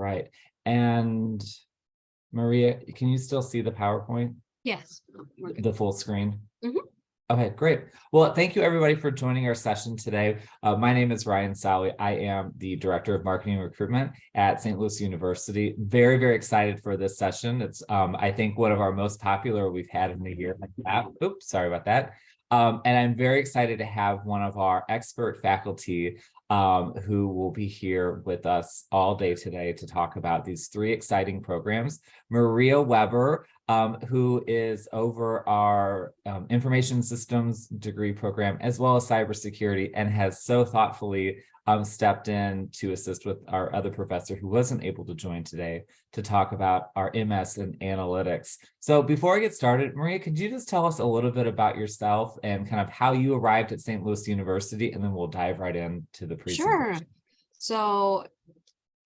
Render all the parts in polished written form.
right. And Maria, can you still see the PowerPoint, Yes. the full screen? Mhm. Okay, great. Well, thank you everybody for joining our session today. My name is Ryan Sawi. I am the Director of Marketing and Recruitment at St. Louis University. Very, very excited for this session. It's, I think, one of our most popular we've had in the year. Oops, sorry about that. And I'm very excited to have one of our expert faculty who will be here with us all day today to talk about these three exciting programs. Maria Weber, who is over our information systems degree program, as well as cybersecurity, and has so thoughtfully stepped in to assist with our other professor who wasn't able to join today to talk about our MS in analytics. So before I get started, Maria, could you just tell us a little bit about yourself and kind of how you arrived at St. Louis University, and then we'll dive right into the presentation. Sure. So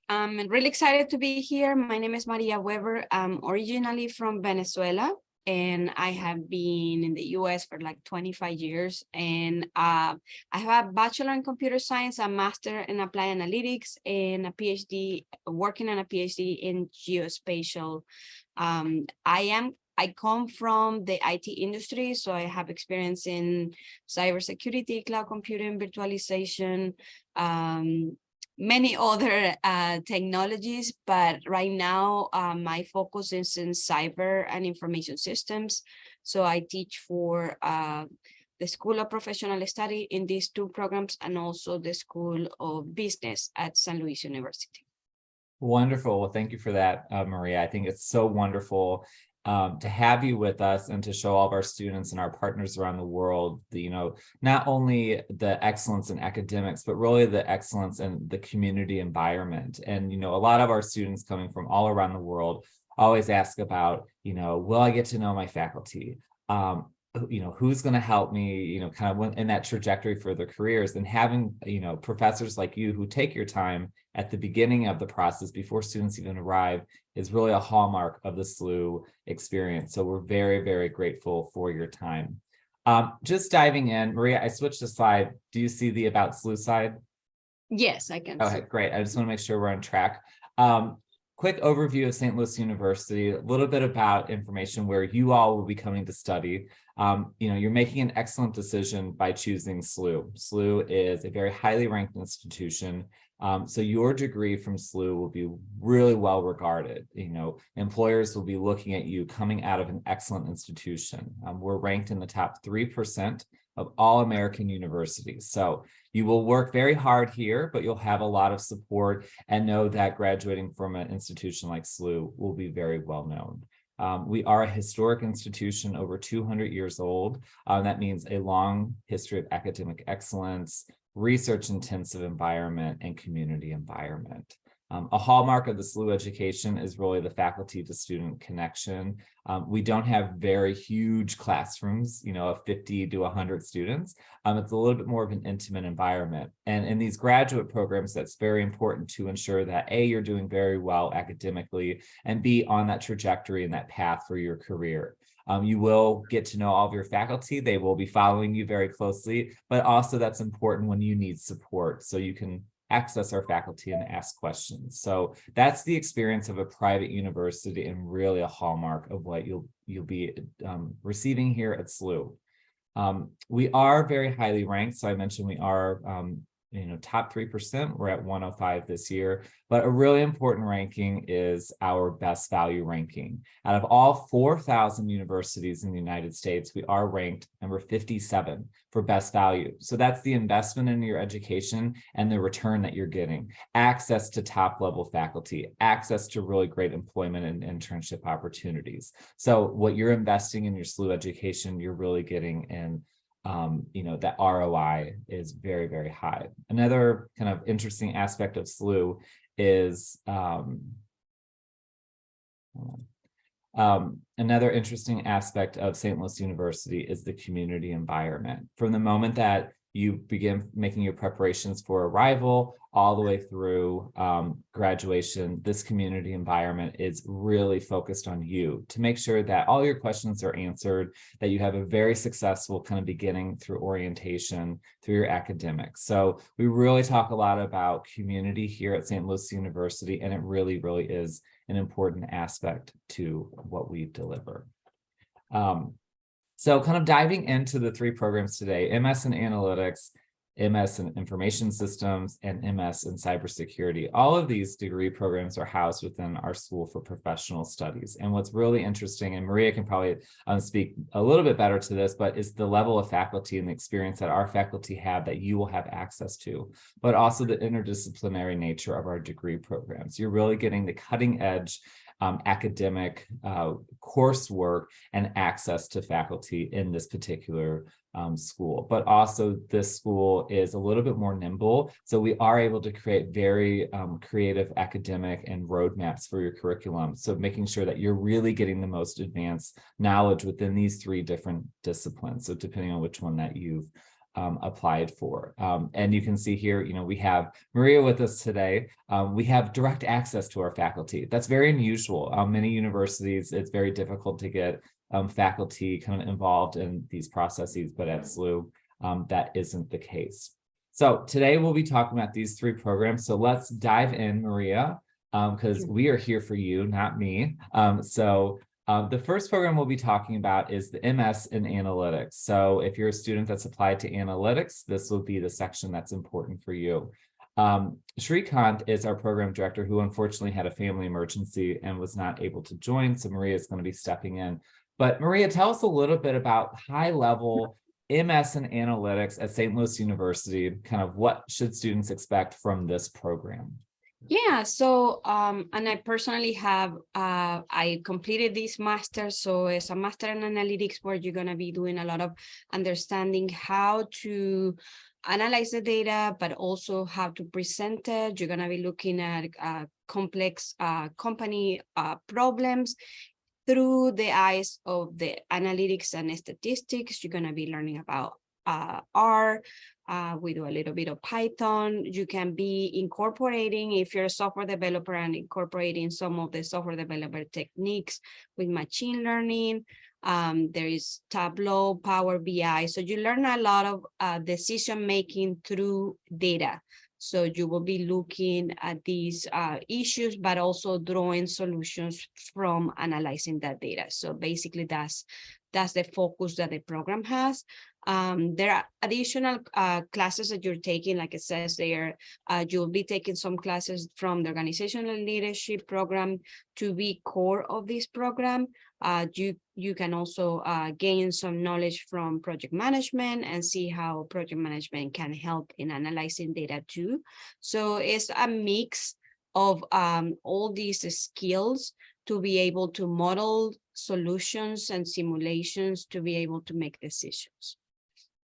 I'm really excited to be here. My name is Maria Weber. I'm originally from Venezuela, and I have been in the US for like 25 years. And I have a bachelor in computer science, a master in applied analytics, and a PhD, working on a PhD in geospatial. I come from the IT industry, so I have experience in cybersecurity, cloud computing, virtualization, many other technologies, but right now my focus is in cyber and information systems. So I teach for the School of Professional Study in these two programs, and also the School of Business at St. Louis University. Wonderful. Well, thank you for that, Maria. I think it's so wonderful to have you with us and to show all of our students and our partners around the world, not only the excellence in academics, but really the excellence in the community environment. And, a lot of our students coming from all around the world always ask about, will I get to know my faculty? Who's going to help me, kind of in that trajectory for their careers, and having, professors like you who take your time at the beginning of the process before students even arrive is really a hallmark of the SLU experience. So we're very, very grateful for your time. Just diving in, Maria, I switched the slide. Do you see the About SLU side? Yes, I can. Okay, great. I just want to make sure we're on track. Quick overview of St. Louis University, a little bit about information where you all will be coming to study. You're making an excellent decision by choosing SLU. SLU is a very highly ranked institution. So your degree from SLU will be really well regarded. Employers will be looking at you coming out of an excellent institution. We're ranked in the top 3% of all American universities. So you will work very hard here, but you'll have a lot of support, and know that graduating from an institution like SLU will be very well known. We are a historic institution, over 200 years old. That means a long history of academic excellence, research-intensive environment, and community environment. A hallmark of the SLU education is really the faculty to student connection. We don't have very huge classrooms, of 50 to 100 students. It's a little bit more of an intimate environment. And in these graduate programs, that's very important to ensure that A, you're doing very well academically, and B, on that trajectory and that path for your career. You will get to know all of your faculty. They will be following you very closely, but also that's important when you need support, so you can access our faculty and ask questions. So that's the experience of a private university, and really a hallmark of what you'll be receiving here at SLU. We are very highly ranked. So I mentioned we are top 3%. We're at 105 this year, but a really important ranking is our best value ranking. Out of all 4,000 universities in the United States, we are ranked number 57 for best value. So that's the investment in your education and the return that you're getting. Access to top level faculty, access to really great employment and internship opportunities. So what you're investing in your SLU education, you're really getting in that ROI is very, very high. Another kind of interesting aspect of SLU is another interesting aspect of St. Louis University is the community environment. From the moment that you begin making your preparations for arrival all the way through graduation. This community environment is really focused on you to make sure that all your questions are answered, that you have a very successful kind of beginning through orientation, through your academics. So we really talk a lot about community here at St. Louis University, and it really, really is an important aspect to what we deliver. So kind of diving into the three programs today: MS in Analytics, MS in Information Systems, and MS in Cybersecurity. All of these degree programs are housed within our School for Professional Studies. And what's really interesting, and Maria can probably speak a little bit better to this, but is the level of faculty and the experience that our faculty have that you will have access to, but also the interdisciplinary nature of our degree programs. You're really getting the cutting edge academic coursework and access to faculty in this particular school. But also this school is a little bit more nimble, so we are able to create very creative academic and roadmaps for your curriculum, so making sure that you're really getting the most advanced knowledge within these three different disciplines, so depending on which one that you've applied for. And you can see here, we have Maria with us today. We have direct access to our faculty. That's very unusual. Many universities, it's very difficult to get faculty kind of involved in these processes, but at SLU, that isn't the case. So today we'll be talking about these three programs. So let's dive in, Maria, because we are here for you, not me. The first program we'll be talking about is the MS in Analytics. So if you're a student that's applied to Analytics, this will be the section that's important for you. Shrikant is our program director, who unfortunately had a family emergency and was not able to join. So Maria is going to be stepping in. But Maria, tell us a little bit about high level MS in Analytics at St. Louis University. Kind of what should students expect from this program? Yeah, so and I personally have I completed this master, so it's a master in analytics where you're going to be doing a lot of understanding how to analyze the data, but also how to present it. You're going to be looking at complex company problems through the eyes of the analytics and statistics. You're going to be learning about R. We do a little bit of Python. You can be incorporating, if you're a software developer, and incorporating some of the software developer techniques with machine learning. There is Tableau, Power BI. So you learn a lot of decision making through data. So you will be looking at these issues, but also drawing solutions from analyzing that data. So basically that's the focus that the program has. There are additional classes that you're taking, like it says there. You'll be taking some classes from the organizational leadership program to be core of this program. You can also gain some knowledge from project management and see how project management can help in analyzing data too. So it's a mix of all these skills to be able to model solutions and simulations to be able to make decisions.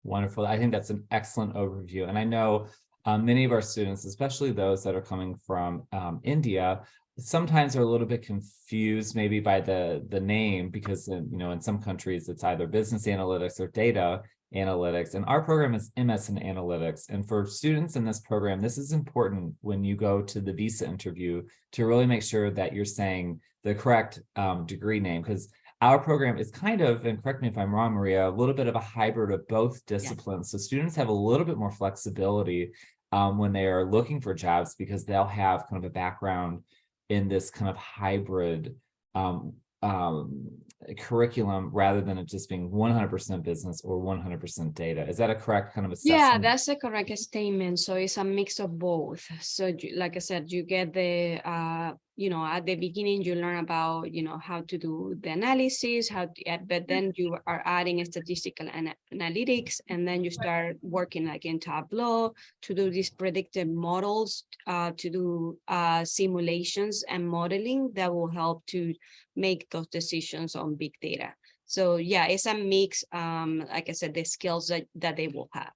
Wonderful. I think that's an excellent overview. And I know many of our students, especially those that are coming from India, sometimes are a little bit confused maybe by the name, because in some countries it's either business analytics or data analytics, and our program is MS in Analytics. And for students in this program, this is important when you go to the visa interview to really make sure that you're saying the correct degree name, because our program is kind of, and correct me if I'm wrong, Maria, a little bit of a hybrid of both disciplines. Yeah. So students have a little bit more flexibility when they are looking for jobs, because they'll have kind of a background in this kind of hybrid curriculum, rather than it just being 100% business or 100% data. Is that a correct kind of assessment? Yeah, that's a correct statement. So it's a mix of both. So like I said, you get the, at the beginning, you learn about, how to do the analysis, but then you are adding statistical analytics, and then you start working like in Tableau to do these predictive models, to do simulations and modeling that will help to make those decisions on big data. So yeah, it's a mix, like I said, the skills that they will have.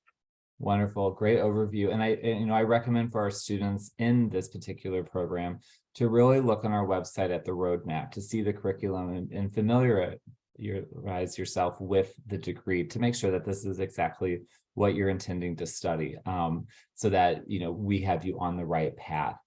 Wonderful, great overview. And I recommend for our students in this particular program to really look on our website at the roadmap to see the curriculum and yourself with the degree to make sure that this is exactly what you're intending to study, so that we have you on the right path.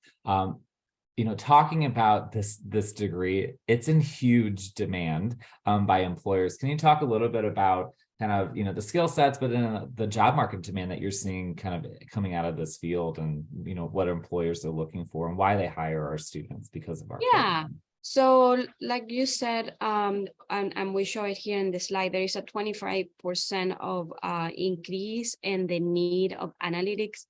Talking about this degree, it's in huge demand by employers. Can you talk a little bit about kind of the skill sets, but in the job market demand that you're seeing kind of coming out of this field, and what employers are looking for and why they hire our students because of our program? So like you said, and we show it here in the slide, there is a 25% of increase in the need of analytics.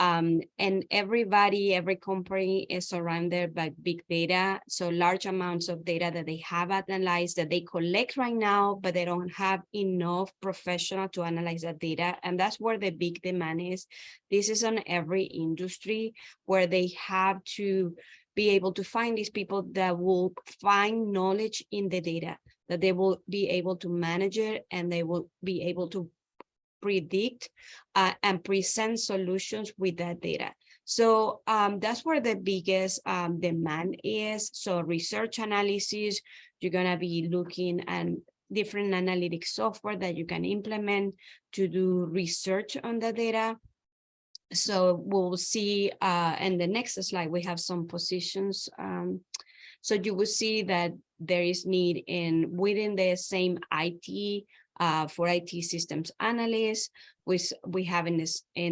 And every company is surrounded by big data. So large amounts of data that they have analyzed, that they collect right now, but they don't have enough professional to analyze that data. And that's where the big demand is. This is on every industry where they have to be able to find these people that will find knowledge in the data, that they will be able to manage it, and they will be able to predict and present solutions with that data. So that's where the biggest demand is. So research analysis, you're gonna be looking at different analytic software that you can implement to do research on the data. So we'll see in the next slide, we have some positions. So you will see that there is need within the same IT for IT systems analysts. We have in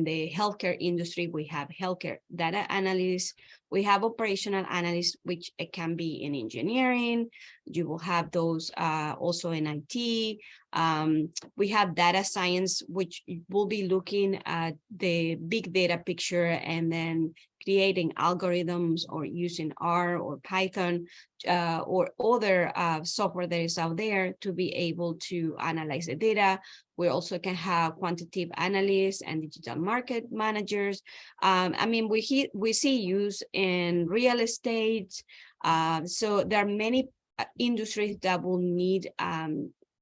the healthcare industry, we have healthcare data analysts. We have operational analysts, which it can be in engineering. You will have those also in IT. We have data science, which will be looking at the big data picture and then creating algorithms or using R or Python or other software that is out there to be able to analyze the data. We also can have quantitative analysts and digital market managers. I mean, we see use in real estate. So there are many industries that will need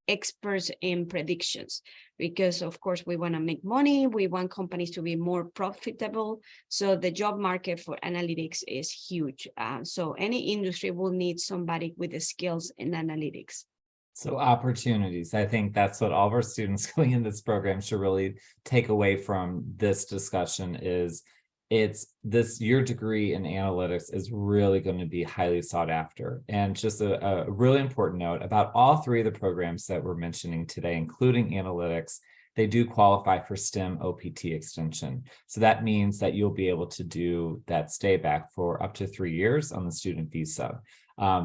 experts in predictions, because of course we want to make money, we want companies to be more profitable. So the job market for analytics is huge. So any industry will need somebody with the skills in analytics. So opportunities, I think that's what all of our students going in this program should really take away from this discussion is your degree in analytics is really going to be highly sought after. And just a really important note about all three of the programs that we're mentioning today, including analytics, they do qualify for STEM OPT extension. So that means that you'll be able to do that stay back for up to 3 years on the student visa.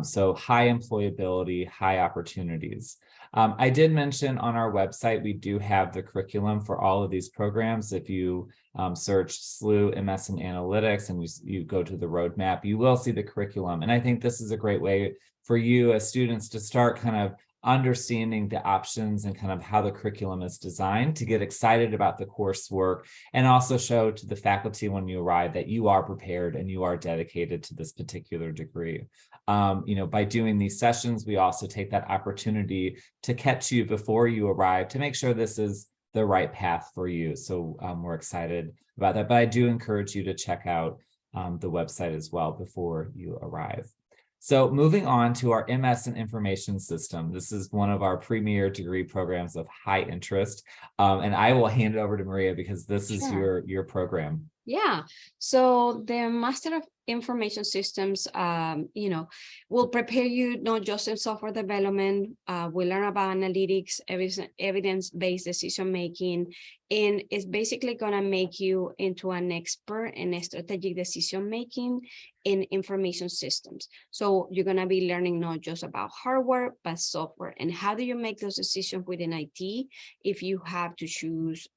So high employability, high opportunities. I did mention on our website, we do have the curriculum for all of these programs. If you search SLU MS in Analytics and you go to the roadmap, you will see the curriculum. And I think this is a great way for you as students to start kind of understanding the options and kind of how the curriculum is designed to get excited about the coursework, and also show to the faculty when you arrive that you are prepared and you are dedicated to this particular degree. By doing these sessions, we also take that opportunity to catch you before you arrive to make sure this is the right path for you. So we're excited about that, but I do encourage you to check out the website as well before you arrive. So moving on to our MS in Information System. This is one of our premier degree programs of high interest. And I will hand it over to Maria because this is your program. Yeah, so the Master of Information Systems, will prepare you not just in software development. We learn about analytics, evidence-based decision-making, and it's basically going to make you into an expert in strategic decision-making in information systems. So you're going to be learning not just about hardware, but software. And how do you make those decisions within IT if you have to choose,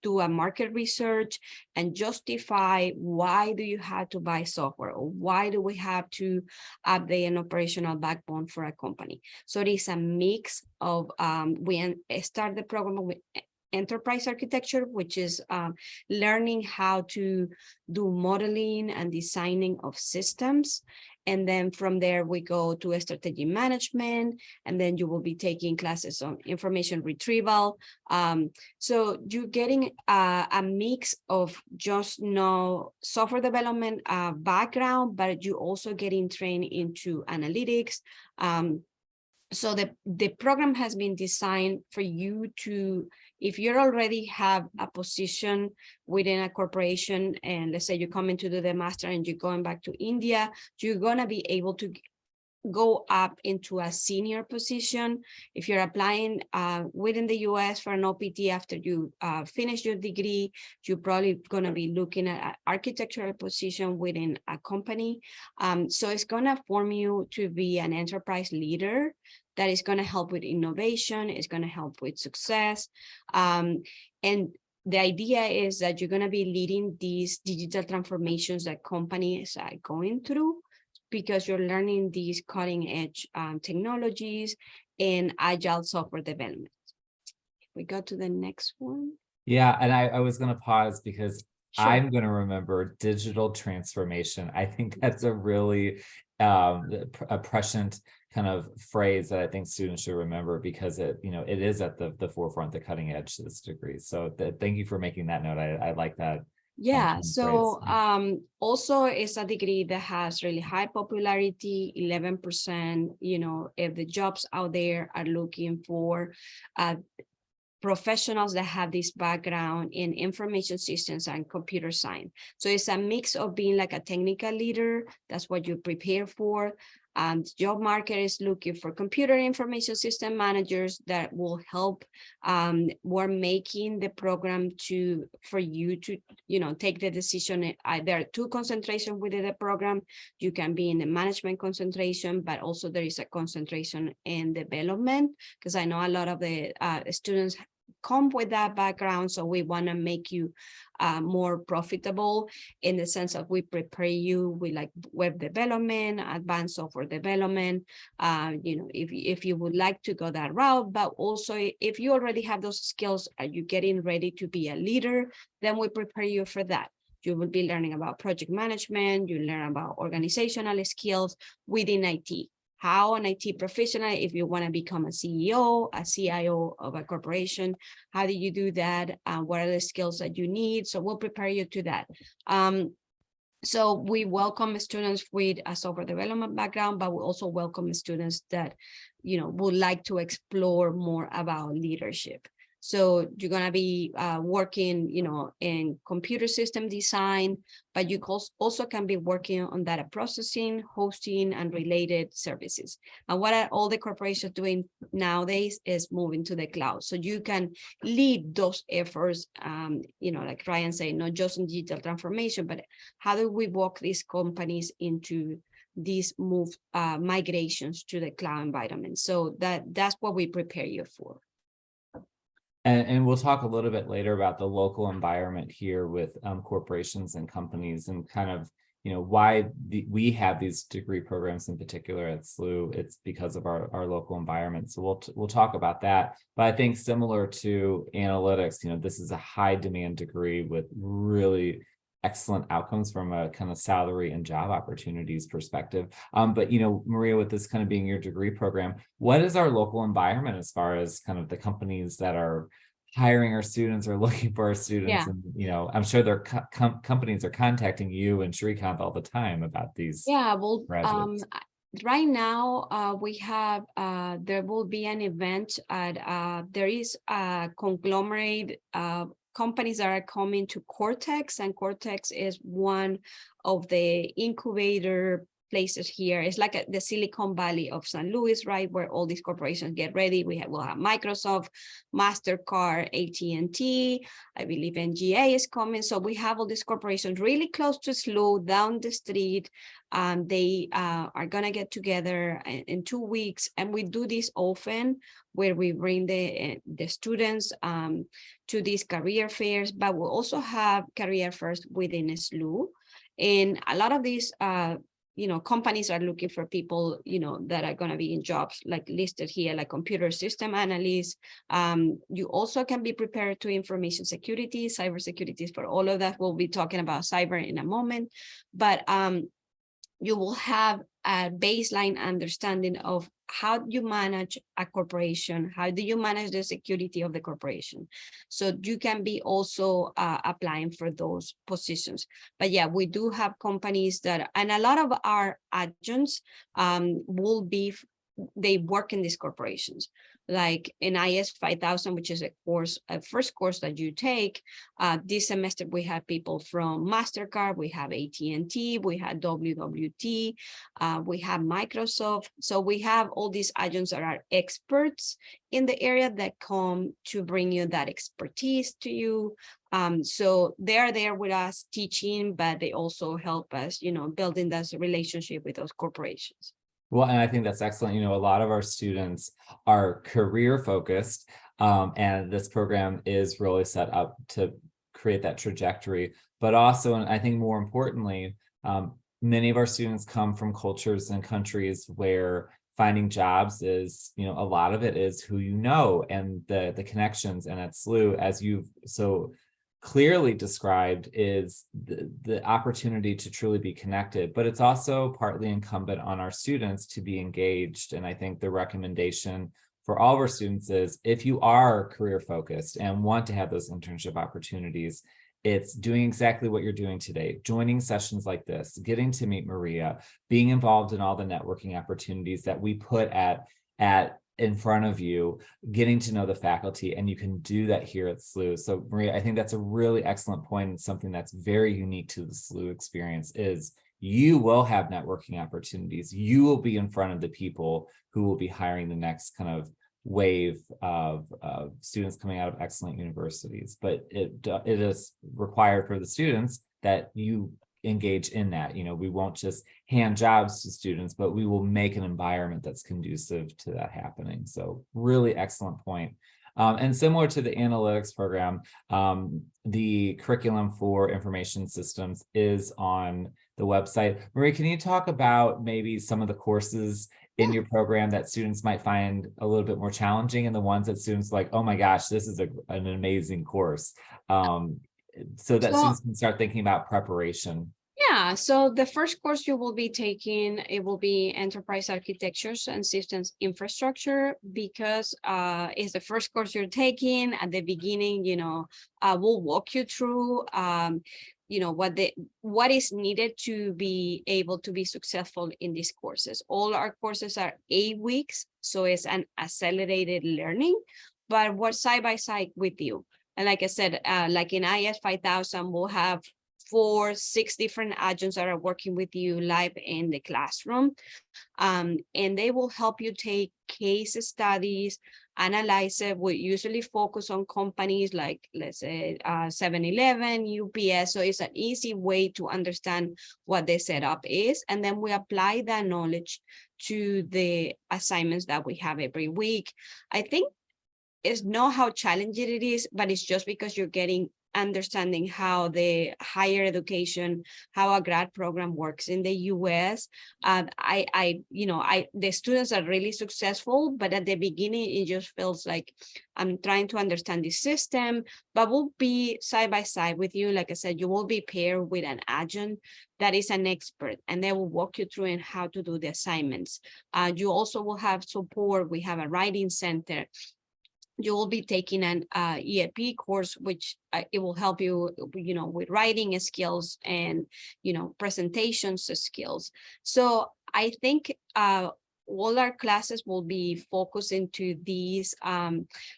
do a market research and justify why do you have to buy software, or why do we have to update an operational backbone for a company? So it is a mix of, we start the program with enterprise architecture, which is learning how to do modeling and designing of systems. And then from there, we go to strategy management, and then you will be taking classes on information retrieval. So you're getting a mix of just software development background, but you also getting trained into analytics, So the program has been designed for you to, if you already have a position within a corporation, and let's say you come in to do the master and you're going back to India, you're gonna be able to go up into a senior position. If you're applying within the US for an OPT after you finish your degree, you're probably going to be looking at an architectural position within a company. So it's going to form you to be an enterprise leader that is going to help with innovation, it's going to help with success. And the idea is that you're going to be leading these digital transformations that companies are going through, because you're learning these cutting edge technologies and agile software development. If we go to the next one. Yeah, and I was going to pause because Sure. I'm going to remember digital transformation. I think that's a really a prescient kind of phrase that I think students should remember, because it, you know, it is at the forefront, the cutting edge to this degree. So thank you for making that note. I like that. Yeah, Phrase. so also it's a degree that has really high popularity, 11%, you know, if the jobs out there are looking for professionals that have this background in information systems and computer science. So it's a mix of being like a technical leader, that's what you prepare for. The job market is looking for computer information system managers that will help. We're making the program for you to, you know, take the decision. There are two concentrations within the program. You can be in the management concentration, but also there is a concentration in development, because I know a lot of the students come with that background. So we want to make you more profitable in the sense of we prepare you with like web development, advanced software development, you know, if you would like to go that route. But also if you already have those skills, are you getting ready to be a leader, then we prepare you for that. You will be learning about project management, you learn about organizational skills within IT. How an IT professional, if you want to become a CEO, a CIO of a corporation, how do you do that? What are the skills that you need? So we'll prepare you to that. So we welcome students with a software development background, but we also welcome students that, you know, would like to explore more about leadership. So you're going to be working, you know, in computer system design, but you also can be working on data processing, hosting, and related services. And what are all the corporations doing nowadays is moving to the cloud. So you can lead those efforts, you know, like Ryan said, not just in digital transformation, but how do we walk these companies into these migrations to the cloud environment? So that's what we prepare you for. And we'll talk a little bit later about the local environment here with corporations and companies, and kind of, you know, why we have these degree programs in particular at SLU. It's because of our local environment. So we'll talk about that. But I think similar to analytics, you know, this is a high demand degree with really excellent outcomes from a kind of salary and job opportunities perspective. But, you know, Maria, with this kind of being your degree program, what is our local environment as far as kind of the companies that are hiring our students or looking for our students? Yeah. And, you know, I'm sure their companies are contacting you and Shrikant all the time about these. Yeah, well, graduates. right now we have, there will be an event at, there is a conglomerate companies that are coming to Cortex, and Cortex is one of the incubator places here. It's like the Silicon Valley of St. Louis, right, where all these corporations get ready. We'll have Microsoft, MasterCard, AT&T, I believe NGA is coming. So we have all these corporations really close to SLU, down the street. They are gonna get together in 2 weeks, and we do this often, where we bring the students to these career fairs, but we also have career fairs within SLU. And a lot of these you know, companies are looking for people, you know, that are going to be in jobs like listed here, like computer system analysts. You also can be prepared to information security, cybersecurity. For all of that, we'll be talking about cyber in a moment, but you will have a baseline understanding of how you manage a corporation, how do you manage the security of the corporation. So you can be also applying for those positions. But yeah, we do have companies that, and a lot of our adjuncts will be they work in these corporations. Like in IS 5000, which is a first course that you take, this semester we have people from MasterCard, we have AT&T, we have WWT, we have Microsoft. So we have all these agents that are experts in the area that come to bring you that expertise to you. So they're there with us teaching, but they also help us, building that relationship with those corporations. Well, and I think that's excellent. A lot of our students are career focused, and this program is really set up to create that trajectory. But also, and I think more importantly, many of our students come from cultures and countries where finding jobs is, a lot of it is who you know and the connections. And at SLU, as you've so clearly described, is the opportunity to truly be connected, but it's also partly incumbent on our students to be engaged. And I think the recommendation for all of our students is, if you are career focused and want to have those internship opportunities, it's doing exactly what you're doing today, joining sessions like this, getting to meet Maria, being involved in all the networking opportunities that we put at in front of you, getting to know the faculty, and you can do that here at SLU. So Maria, I think that's a really excellent point, and something that's very unique to the SLU experience is you will have networking opportunities. You will be in front of the people who will be hiring the next kind of wave of students coming out of excellent universities. But it is required for the students that you engage in that. We won't just hand jobs to students, but we will make an environment that's conducive to that happening. So really excellent point. And similar to the analytics program, the curriculum for information systems is on the website. Maria, can you talk about maybe some of the courses in your program that students might find a little bit more challenging, and the ones that students like, oh my gosh, this is an amazing course, so that students can start thinking about preparation? Yeah, so the first course you will be taking, it will be Enterprise Architectures and Systems Infrastructure, because it's the first course you're taking. At the beginning, we'll walk you through what is needed to be able to be successful in these courses. All our courses are 8 weeks, so it's an accelerated learning, but we're side by side with you. And like I said, like in IS 5000, we'll have 4-6 different agents that are working with you live in the classroom. And they will help you take case studies, analyze it. We usually focus on companies like, let's say, 7-Eleven, UPS. So it's an easy way to understand what the setup is. And then we apply that knowledge to the assignments that we have every week. I think it's not how challenging it is, but it's just because you're getting understanding how the higher education, how a grad program works in the US. The students are really successful, but at the beginning, it just feels like I'm trying to understand the system, but we'll be side by side with you. Like I said, you will be paired with an adjunct that is an expert, and they will walk you through in how to do the assignments. You also will have support. We have a writing center. You will be taking an EAP course, which it will help you, with writing skills and, presentations skills. So I think all our classes will be focused into these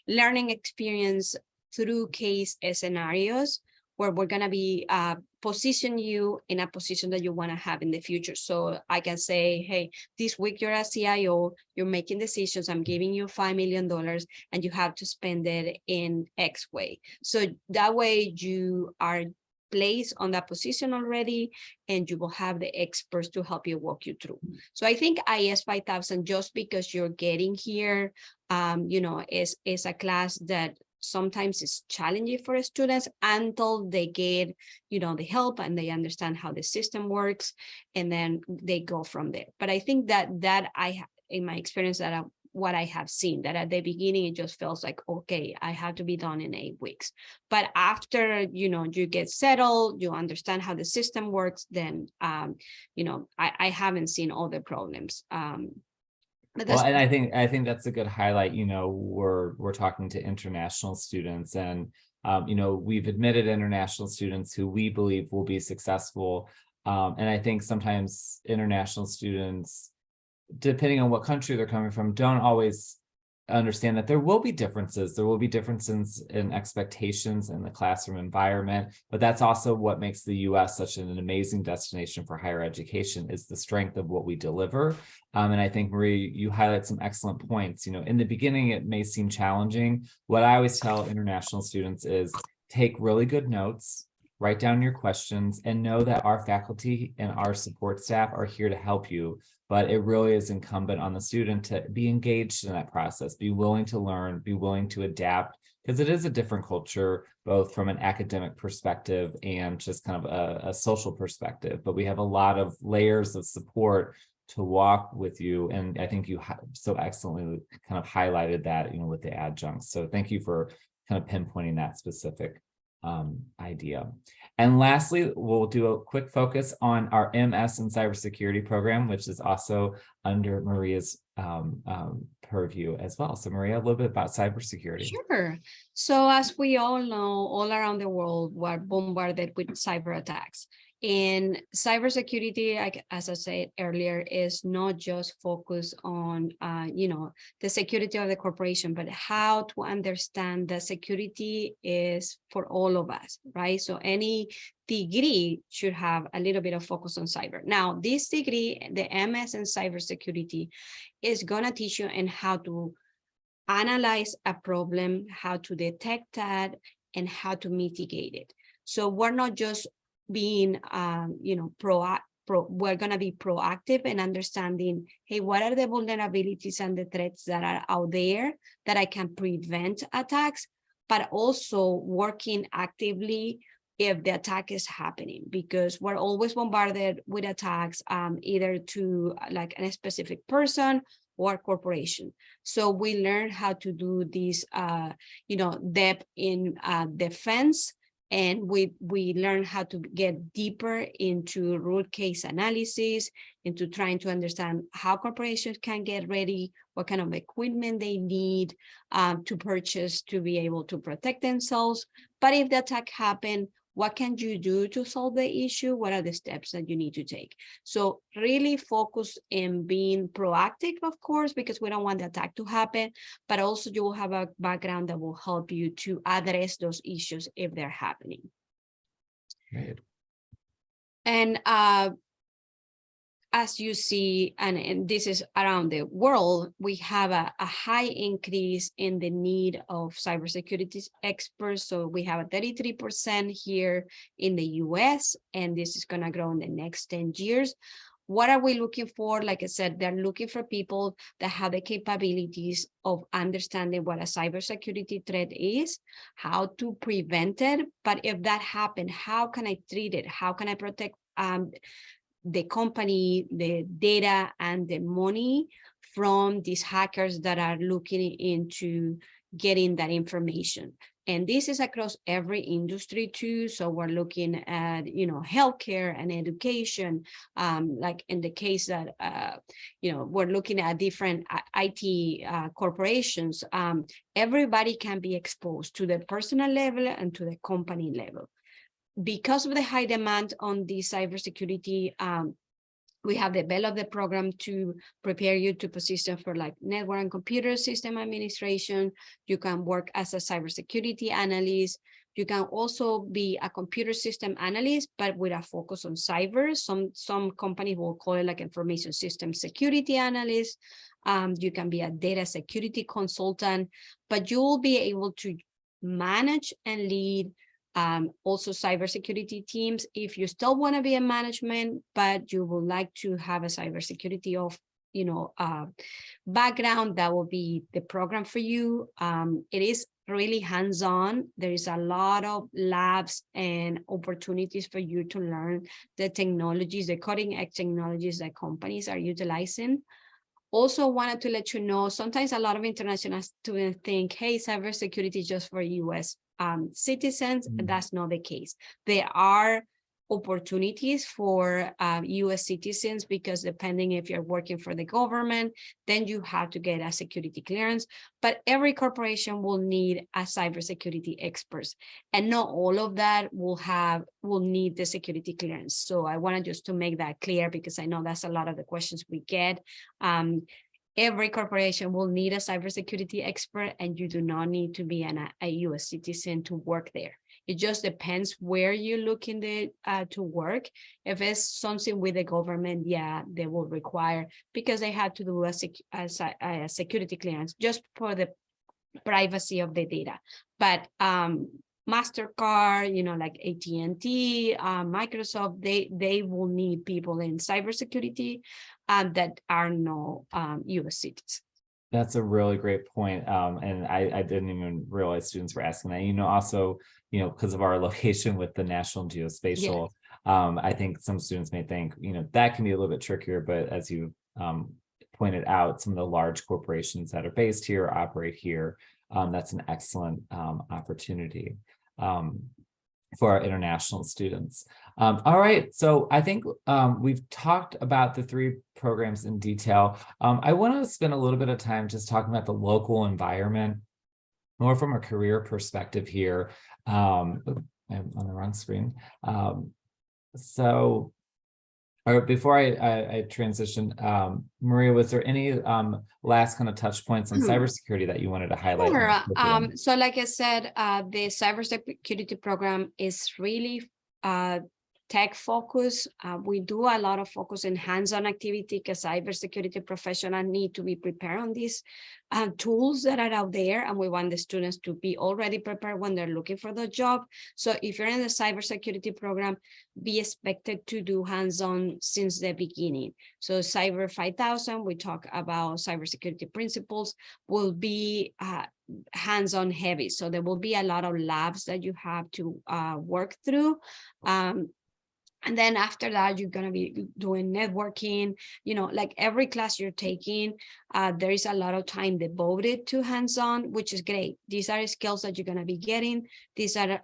learning experience through case scenarios, where we're going to be position you in a position that you want to have in the future. So I can say, hey, this week you're a CIO, you're making decisions, I'm giving you $5 million, and you have to spend it in X way. So that way you are placed on that position already, and you will have the experts to help you walk you through. So I think IS 5000, just because you're getting here, is a class that sometimes it's challenging for students until they get, the help and they understand how the system works, and then they go from there. But I think that in my experience, what I have seen, that at the beginning, it just feels like, okay, I have to be done in 8 weeks. But after, you get settled, you understand how the system works, then, I haven't seen all the problems. Well, and I think that's a good highlight. We're talking to international students, and we've admitted international students who we believe will be successful. And I think sometimes international students depending on what country they're coming from, don't always understand that there will be differences. There will be differences in expectations in the classroom environment, but that's also what makes the US such an amazing destination for higher education, is the strength of what we deliver. And I think, Marie, you highlight some excellent points. You know, in the beginning, it may seem challenging. What I always tell international students is take really good notes, write down your questions, and know that our faculty and our support staff are here to help you. But it really is incumbent on the student to be engaged in that process, be willing to learn, be willing to adapt, because it is a different culture, both from an academic perspective and just kind of a social perspective. But we have a lot of layers of support to walk with you. And I think you so excellently kind of highlighted that, you know, with the adjuncts. So thank you for kind of pinpointing that specific idea. And lastly, we'll do a quick focus on our MS in cybersecurity program, which is also under Maria's purview as well. So Maria, a little bit about cybersecurity. Sure. So as we all know, all around the world, we're bombarded with cyber attacks. And cybersecurity, as I said earlier, is not just focused on, the security of the corporation, but how to understand that security is for all of us, right? So any degree should have a little bit of focus on cyber. Now, this degree, the MS in cybersecurity, is going to teach you in how to analyze a problem, how to detect that, and how to mitigate it. So we're not just being, we're going to be proactive in understanding, hey, what are the vulnerabilities and the threats that are out there that I can prevent attacks, but also working actively if the attack is happening, because we're always bombarded with attacks, either to like a specific person or corporation. So we learn how to do this, depth in defense. And we learn how to get deeper into root case analysis, into trying to understand how corporations can get ready, what kind of equipment they need to purchase to be able to protect themselves. But if the attack happened, what can you do to solve the issue? What are the steps that you need to take? So really focus in being proactive, of course, because we don't want the attack to happen, but also you will have a background that will help you to address those issues if they're happening. Right. And as you see, and this is around the world, we have a high increase in the need of cybersecurity experts. So we have a 33% here in the US, and this is going to grow in the next 10 years. What are we looking for? Like I said, they're looking for people that have the capabilities of understanding what a cybersecurity threat is, how to prevent it. But if that happened, how can I treat it? How can I protect the company, the data, and the money from these hackers that are looking into getting that information? And this is across every industry too. So we're looking at, healthcare and education, like in the case that, we're looking at different IT corporations. Everybody can be exposed to the personal level and to the company level. Because of the high demand on the cybersecurity, we have developed the program to prepare you to position for like network and computer system administration. You can work as a cybersecurity analyst. You can also be a computer system analyst, but with a focus on cyber. Some companies will call it like information system security analyst. You can be a data security consultant, but you will be able to manage and lead also cybersecurity teams. If you still want to be in management, but you would like to have a cybersecurity background, that will be the program for you. It is really hands-on. There is a lot of labs and opportunities for you to learn the technologies, the cutting-edge technologies that companies are utilizing. Also wanted to let you know, sometimes a lot of international students think, hey, cybersecurity is just for US citizens. That's not the case. There are opportunities for US citizens, because depending if you're working for the government, then you have to get a security clearance. But every corporation will need a cybersecurity expert, and not all of that will need the security clearance. So I wanted just to make that clear, because I know that's a lot of the questions we get. Every corporation will need a cybersecurity expert, and you do not need to be a US citizen to work there. It just depends where you're looking to work. If it's something with the government, yeah, they will require, because they have to do a security clearance just for the privacy of the data. But MasterCard, like AT&T, Microsoft, they will need people in cybersecurity that are no US citizens. That's a really great point. And I didn't even realize students were asking that. Also, because of our location with the National Geospatial, I think some students may think, that can be a little bit trickier, but as you pointed out, some of the large corporations that are based here, operate here, that's an excellent opportunity for our international students. All right, so I think we've talked about the 3 programs in detail. I want to spend a little bit of time just talking about the local environment, more from a career perspective here. I'm on the wrong screen. Before I transition, Maria, was there any last kind of touch points on cybersecurity that you wanted to highlight? Sure. So like I said, the cybersecurity program is really tech focus. We do a lot of focus in hands-on activity, because cybersecurity professionals need to be prepared on these tools that are out there, and we want the students to be already prepared when they're looking for the job. So if you're in the cybersecurity program, be expected to do hands-on since the beginning. So Cyber 5000, we talk about cybersecurity principles, will be hands-on heavy. So there will be a lot of labs that you have to work through. And then after that, you're going to be doing networking, like every class you're taking, there is a lot of time devoted to hands-on, which is great. These are skills that you're going to be getting. These are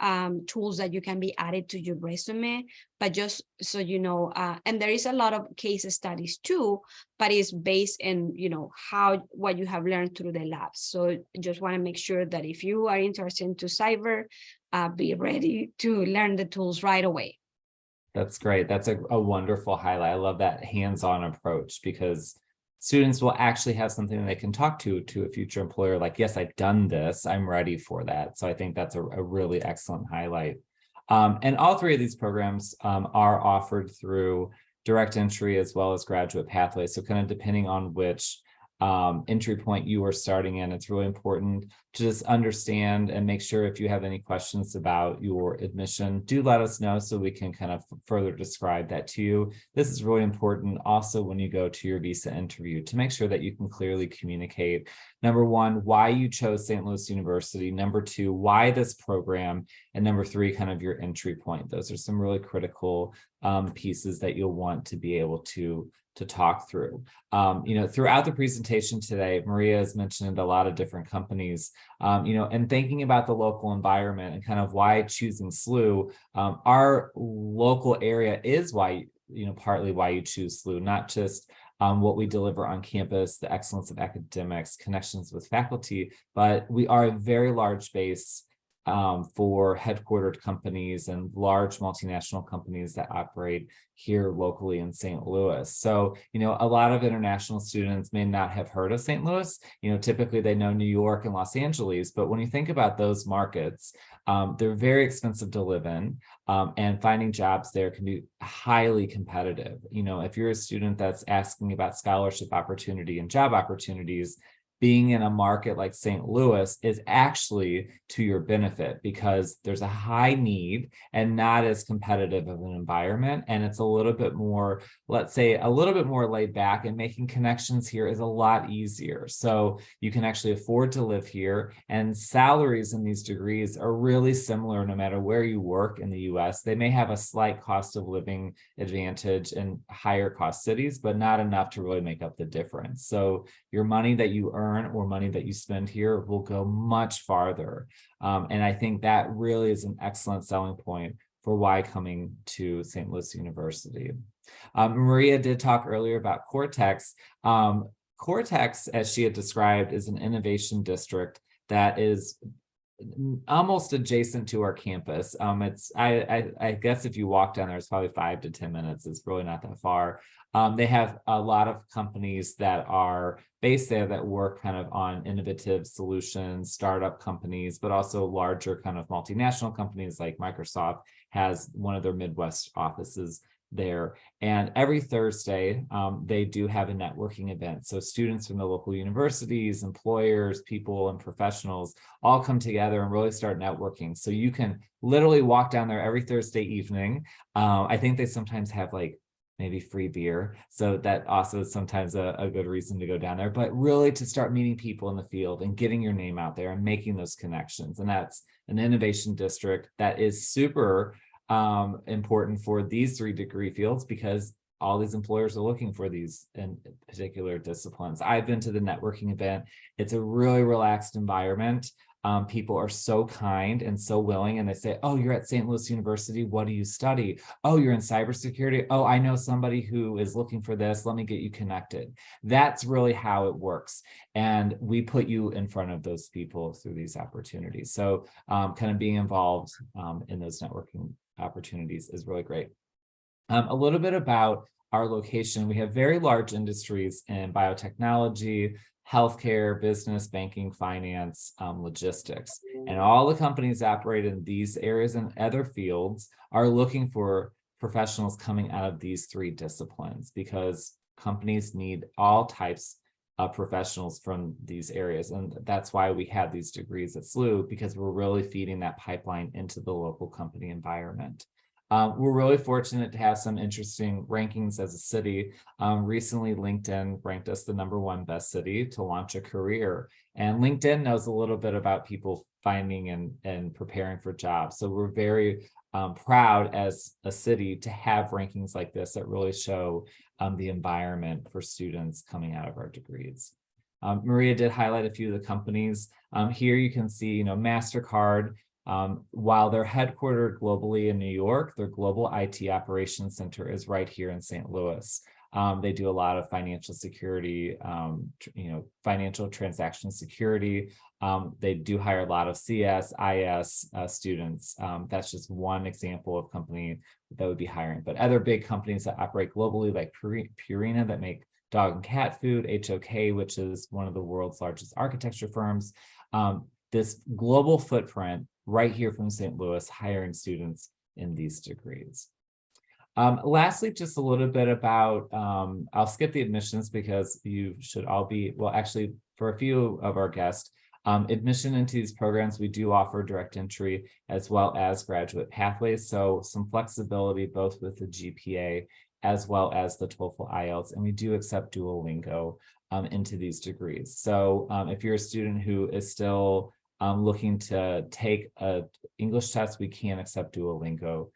tools that you can be added to your resume, but just so you know, and there is a lot of case studies too, but it's based in, what you have learned through the labs. So just want to make sure that if you are interested into cyber, be ready to learn the tools right away. That's great. That's a wonderful highlight. I love that hands-on approach, because students will actually have something they can talk to a future employer, like, yes, I've done this, I'm ready for that. So I think that's a really excellent highlight. And all 3 of these programs are offered through direct entry as well as graduate pathways. So kind of depending on which entry point you are starting in, it's really important to just understand and make sure, if you have any questions about your admission, do let us know so we can kind of further describe that to you. This is really important also when you go to your visa interview, to make sure that you can clearly communicate, number 1, why you chose St. Louis University, number 2, why this program, and number 3, kind of your entry point. Those are some really critical pieces that you'll want to be able to talk through. Throughout the presentation today, Maria has mentioned a lot of different companies, and thinking about the local environment and kind of why choosing SLU. Our local area is why, partly why you choose SLU, not just what we deliver on campus, the excellence of academics, connections with faculty, but we are a very large base for headquartered companies and large multinational companies that operate here locally in St. Louis. So, a lot of international students may not have heard of St. Louis. Typically they know New York and Los Angeles, but when you think about those markets, they're very expensive to live in, and finding jobs there can be highly competitive. If you're a student that's asking about scholarship opportunity and job opportunities, being in a market like St. Louis is actually to your benefit, because there's a high need and not as competitive of an environment. And it's a little bit more, let's say, a little bit more laid back, and making connections here is a lot easier. So you can actually afford to live here, and salaries in these degrees are really similar no matter where you work in the US. They may have a slight cost of living advantage in higher cost cities, but not enough to really make up the difference. So your money that you earn or money that you spend here will go much farther. And I think that really is an excellent selling point for why coming to St. Louis University. Maria did talk earlier about Cortex. Cortex, as she had described, is an innovation district that is almost adjacent to our campus. I guess if you walk down there, it's probably 5 to 10 minutes. It's really not that far. They have a lot of companies that are based there that work kind of on innovative solutions, startup companies, but also larger kind of multinational companies like Microsoft has one of their Midwest offices there. And every Thursday, they do have a networking event. So students from the local universities, employers, people, and professionals all come together and really start networking. So you can literally walk down there every Thursday evening. I think they sometimes have like maybe free beer. So that also is sometimes a good reason to go down there, but really to start meeting people in the field and getting your name out there and making those connections. And that's an innovation district that is super important for these 3 degree fields because all these employers are looking for these in particular disciplines. I've been to the networking event. It's a really relaxed environment. People are so kind and so willing, and they say, oh, you're at St. Louis University. What do you study? Oh, you're in cybersecurity. Oh, I know somebody who is looking for this. Let me get you connected. That's really how it works. And we put you in front of those people through these opportunities. So kind of being involved in those networking opportunities is really great. A little bit about our location. We have very large industries in biotechnology, healthcare, business, banking, finance, logistics. And all the companies operate in these areas and other fields are looking for professionals coming out of these 3 disciplines because companies need all types of professionals from these areas. And that's why we have these degrees at SLU, because we're really feeding that pipeline into the local company environment. We're really fortunate to have some interesting rankings as a city. Recently, LinkedIn ranked us the #1 best city to launch a career. And LinkedIn knows a little bit about people finding and preparing for jobs. So we're very proud as a city to have rankings like this that really show the environment for students coming out of our degrees. Maria did highlight a few of the companies. Here you can see, MasterCard. While they're headquartered globally in New York, their global IT operations center is right here in St. Louis. They do a lot of financial security, financial transaction security. They do hire a lot of CS, IS students. That's just one example of company that would be hiring. But other big companies that operate globally, like Purina, that make dog and cat food, HOK, which is one of the world's largest architecture firms. This global footprint right here from St. Louis, hiring students in these degrees. Lastly, just a little bit about, I'll skip the admissions because you should all be, well, actually, for a few of our guests, admission into these programs, we do offer direct entry as well as graduate pathways. So some flexibility both with the GPA as well as the TOEFL IELTS, and we do accept Duolingo into these degrees. So if you're a student who is still looking to take an English test, we can accept Duolingo.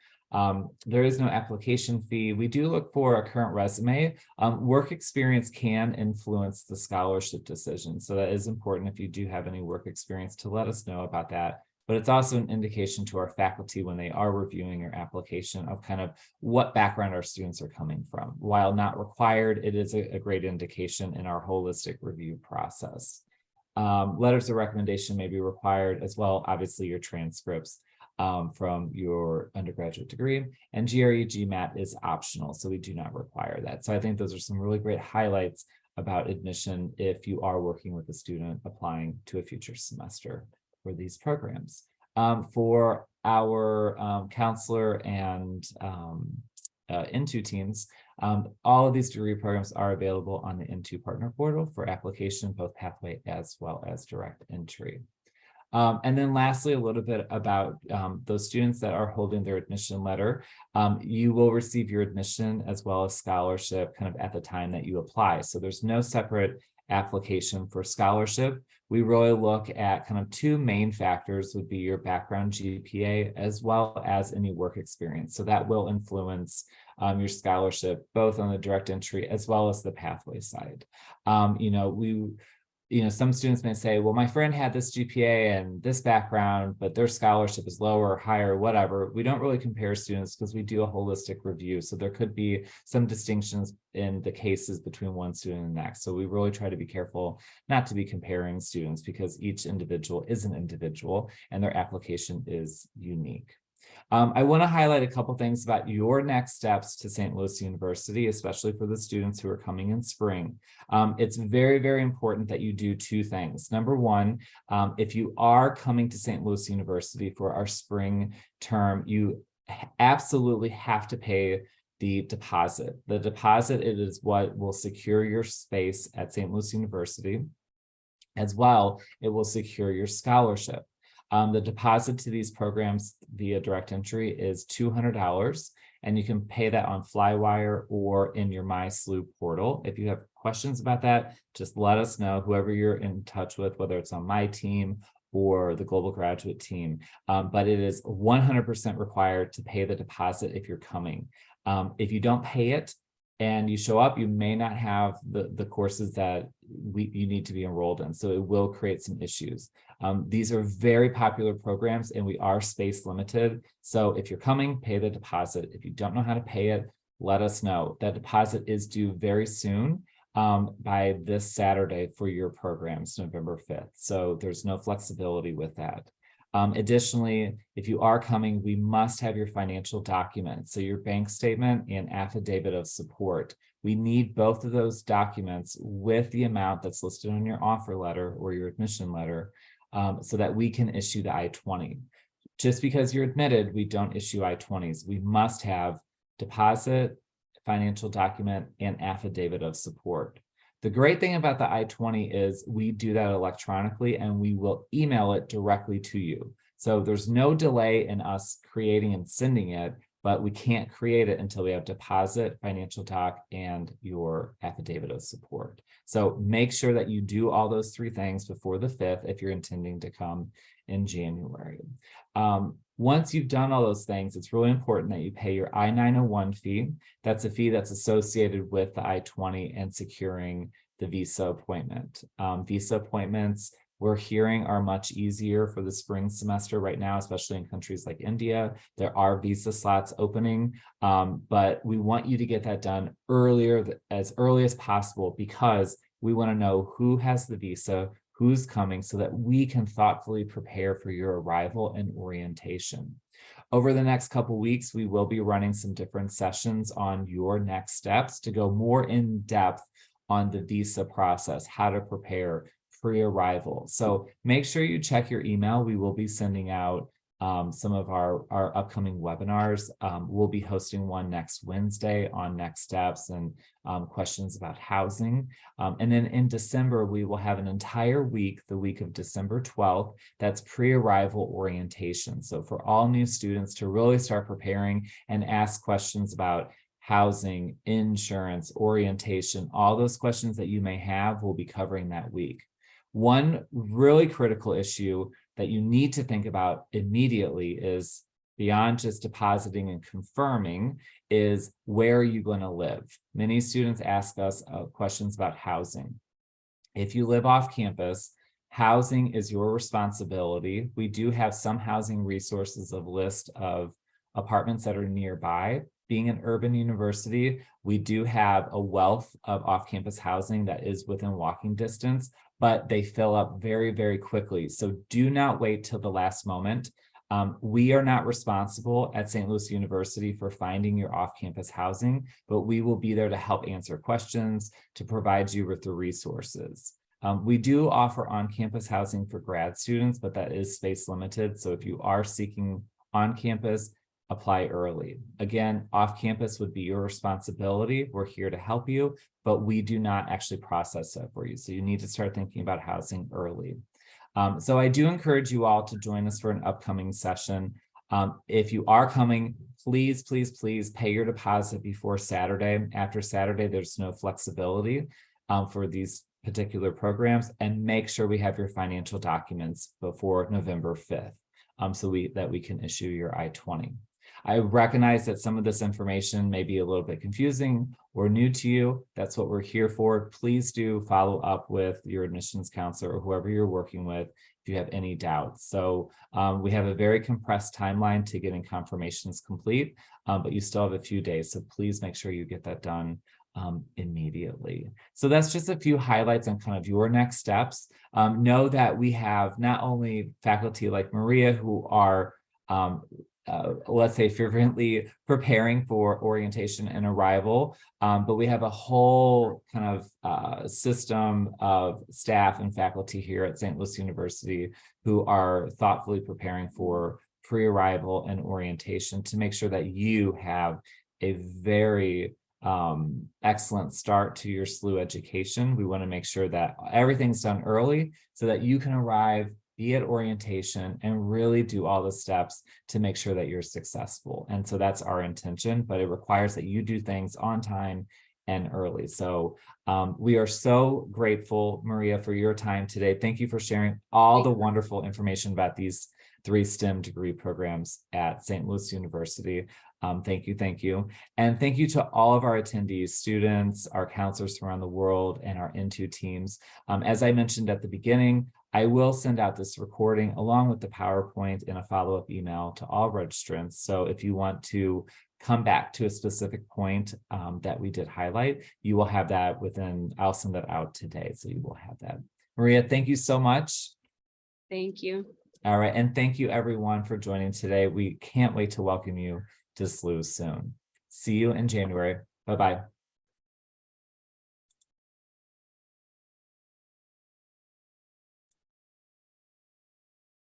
There is no application fee. We do look for a current resume. Work experience can influence the scholarship decision. So that is important if you do have any work experience to let us know about that. But it's also an indication to our faculty when they are reviewing your application of kind of what background our students are coming from. While not required, it is a great indication in our holistic review process. Letters of recommendation may be required as well, obviously your transcripts from your undergraduate degree, and GRE GMAT is optional, so we do not require that. So I think those are some really great highlights about admission if you are working with a student applying to a future semester for these programs. For our counselor and INTU teams, all of these degree programs are available on the INTU partner portal for application, both pathway as well as direct entry. And then lastly, a little bit about those students that are holding their admission letter. You will receive your admission as well as scholarship kind of at the time that you apply. So there's no separate application for scholarship. We really look at kind of 2 main factors would be your background GPA as well as any work experience. So that will influence your scholarship, both on the direct entry as well as the pathway side. some students may say, well, my friend had this GPA and this background, but their scholarship is lower or higher, whatever. We don't really compare students because we do a holistic review. So there could be some distinctions in the cases between one student and the next. So we really try to be careful not to be comparing students because each individual is an individual and their application is unique. I want to highlight a couple things about your next steps to St. Louis University, especially for the students who are coming in spring. It's very, very important that you do two things. Number one, if you are coming to St. Louis University for our spring term, you absolutely have to pay the deposit. The deposit, it is what will secure your space at St. Louis University. As well, it will secure your scholarship. The deposit to these programs via direct entry is $200, and you can pay that on Flywire or in your SLU portal. If you have questions about that, just let us know, whoever you're in touch with, whether it's on my team or the global graduate team. But it is 100% required to pay the deposit if you're coming. If you don't pay it, and you show up, you may not have the courses that you need to be enrolled in. So it will create some issues. These are very popular programs and we are space limited. So if you're coming, pay the deposit. If you don't know how to pay it, let us know. That deposit is due very soon, by this Saturday for your programs, November 5th. So there's no flexibility with that. Additionally, if you are coming, we must have your financial documents. So your bank statement and affidavit of support. We need both of those documents with the amount that's listed on your offer letter or your admission letter, so that we can issue the I-20. Just because you're admitted, we don't issue I-20s. We must have deposit, financial document, and affidavit of support. The great thing about the I-20 is we do that electronically and we will email it directly to you. So there's no delay in us creating and sending it, but we can't create it until we have deposit, financial doc, and your affidavit of support. So make sure that you do all those three things before the 5th if you're intending to come in January. Once you've done all those things, it's really important that you pay your I-901 fee. That's a fee that's associated with the I-20 and securing the visa appointment. Visa appointments, we're hearing, are much easier for the spring semester right now, especially in countries like India. There are visa slots opening, but we want you to get that done as early as possible because we want to know who has the visa, who's coming, so that we can thoughtfully prepare for your arrival and orientation. Over the next couple weeks, we will be running some different sessions on your next steps to go more in depth on the visa process, how to prepare pre-arrival. So make sure you check your email. We will be sending out some of our upcoming webinars. We'll be hosting one next Wednesday on next steps and questions about housing. And then in December, we will have an entire week, the week of December 12th, that's pre-arrival orientation. So for all new students to really start preparing and ask questions about housing, insurance, orientation, all those questions that you may have, we'll be covering that week. One really critical issue that you need to think about immediately is, beyond just depositing and confirming, is where are you going to live? Many students ask us questions about housing. If you live off campus, housing is your responsibility. We do have some housing resources, of list of apartments that are nearby. Being an urban university, we do have a wealth of off-campus housing that is within walking distance, but they fill up very, very quickly. So do not wait till the last moment. We are not responsible at St. Louis University for finding your off-campus housing, but we will be there to help answer questions, to provide you with the resources. We do offer on-campus housing for grad students, but that is space limited. So if you are seeking on-campus, apply early. Again, off-campus would be your responsibility. We're here to help you, but we do not actually process that for you. So you need to start thinking about housing early. So I do encourage you all to join us for an upcoming session. If you are coming, please, please, please pay your deposit before Saturday. After Saturday, there's no flexibility for these particular programs, and make sure we have your financial documents before November 5th so that we can issue your I-20. I recognize that some of this information may be a little bit confusing or new to you. That's what we're here for. Please do follow up with your admissions counselor or whoever you're working with if you have any doubts. So we have a very compressed timeline to getting confirmations complete, but you still have a few days. So please make sure you get that done immediately. So that's just a few highlights on kind of your next steps. Know that we have not only faculty like Maria who are let's say fervently preparing for orientation and arrival, but we have a whole kind of system of staff and faculty here at St. Louis University who are thoughtfully preparing for pre-arrival and orientation to make sure that you have a very excellent start to your SLU education. We want to make sure that everything's done early so that you can arrive, be at orientation, and really do all the steps to make sure that you're successful. And so that's our intention, but it requires that you do things on time and early. So we are so grateful, Maria, for your time today. Thank you for sharing all the wonderful information about these 3 STEM degree programs at St. Louis University. Thank you, thank you. And thank you to all of our attendees, students, our counselors from around the world, and our N2 teams. As I mentioned at the beginning, I will send out this recording along with the PowerPoint in a follow-up email to all registrants. So if you want to come back to a specific point that we did highlight, you will have that I'll send that out today. So you will have that. Maria, thank you so much. Thank you. All right. And thank you everyone for joining today. We can't wait to welcome you to SLU soon. See you in January. Bye-bye.